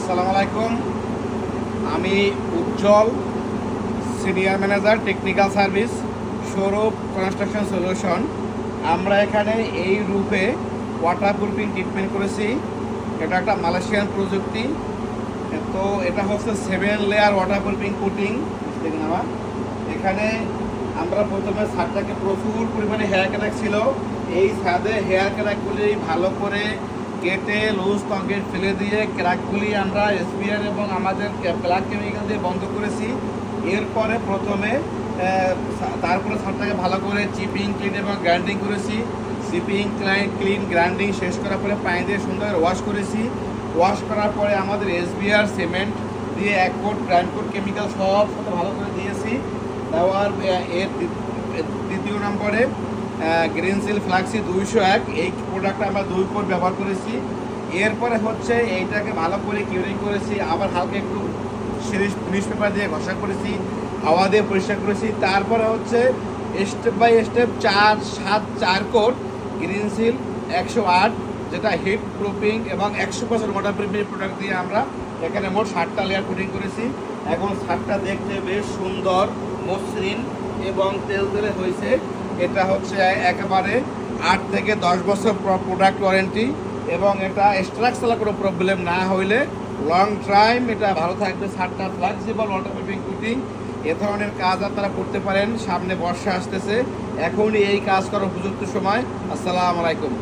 আসসালামু আলাইকুম। আমি Ujjwal, senior manager technical service, Saurav construction solution. আমরা এখানে এই রূপে ওয়াটারপ্রুফিং ট্রিটমেন্ট করেছি। এটা একটা মালয়েশিয়ান প্রযুক্তি। তো এটা হচ্ছে 7 লেয়ার ওয়াটারপ্রুফিং কোটিং। দেখুন আমার এখানে আমরা প্রথমে ছাদটাকে প্রচুর পরিমাণে হেয়ার ক্র্যাক ছিল। এই ছাদে হেয়ার ক্র্যাকগুলি ভালো করে কেটে লুজ কংক্রিট ফেলে দিয়ে ক্র্যাকগুলি আমরা এসপিআর এবং আমাদের ব্ল্যাক কেমিক্যাল দিয়ে বন্ধ করেছি। এরপরে তারপরে ছাদটাকে ভালো করে চিপিং ক্লিন এবং গ্রাইন্ডিং করেছি। চিপিং ক্লিন গ্রাইন্ডিং শেষ করার পরে পানি দিয়ে সুন্দর ওয়াশ করেছি। ওয়াশ করার পরে আমাদের এসবিআর সিমেন্ট দিয়ে 1 কোট গ্রাইন্ড কোট কেমিক্যাল সব সাথে ভালো করে দিয়েছি। দেওয়ার এর দ্বিতীয় নম্বরে গ্রিনসিল ফ্লাক্সি 201 এই প্রোডাক্টটা আমরা 2 কোট ব্যবহার করেছি। এরপরে হচ্ছে এইটাকে ভালো করে কিউরিং করেছি, আবার হালকা একটু ফিনিশ পেপার দিয়ে ঘষা করেছি, হাওয়া দিয়ে পরিষ্কার করেছি। তারপরে হচ্ছে স্টেপ বাই স্টেপ 4 কোট গ্রিনসিল 108 যেটা হিট প্রুফিং এবং 100% ওয়াটার প্রুফিং প্রোডাক্ট দিয়ে আমরা এখানে মোট 7টা লেয়ার কোটিং করেছি। এখন ছাদটা দেখতে বেশ সুন্দর, মসৃণ এবং তেলতেলে হয়েছে। এটা হচ্ছে একেবারে 8 থেকে 10 বছর প্রোডাক্ট ওয়ারেন্টি এবং এটা স্ট্রাকচারাল কোনো প্রবলেম না হইলে লং টাইম এটা ভালো থাকবে। ছাদটা ফ্লেক্সিবল ওয়াটারপ্রুফিং কোটিং। এ ধরনের কাজ আপনারা করতে পারেন। সামনে বর্ষা আসতেছে, এখনই এই কাজ করার উপযুক্ত সময়। আসসালামু আলাইকুম।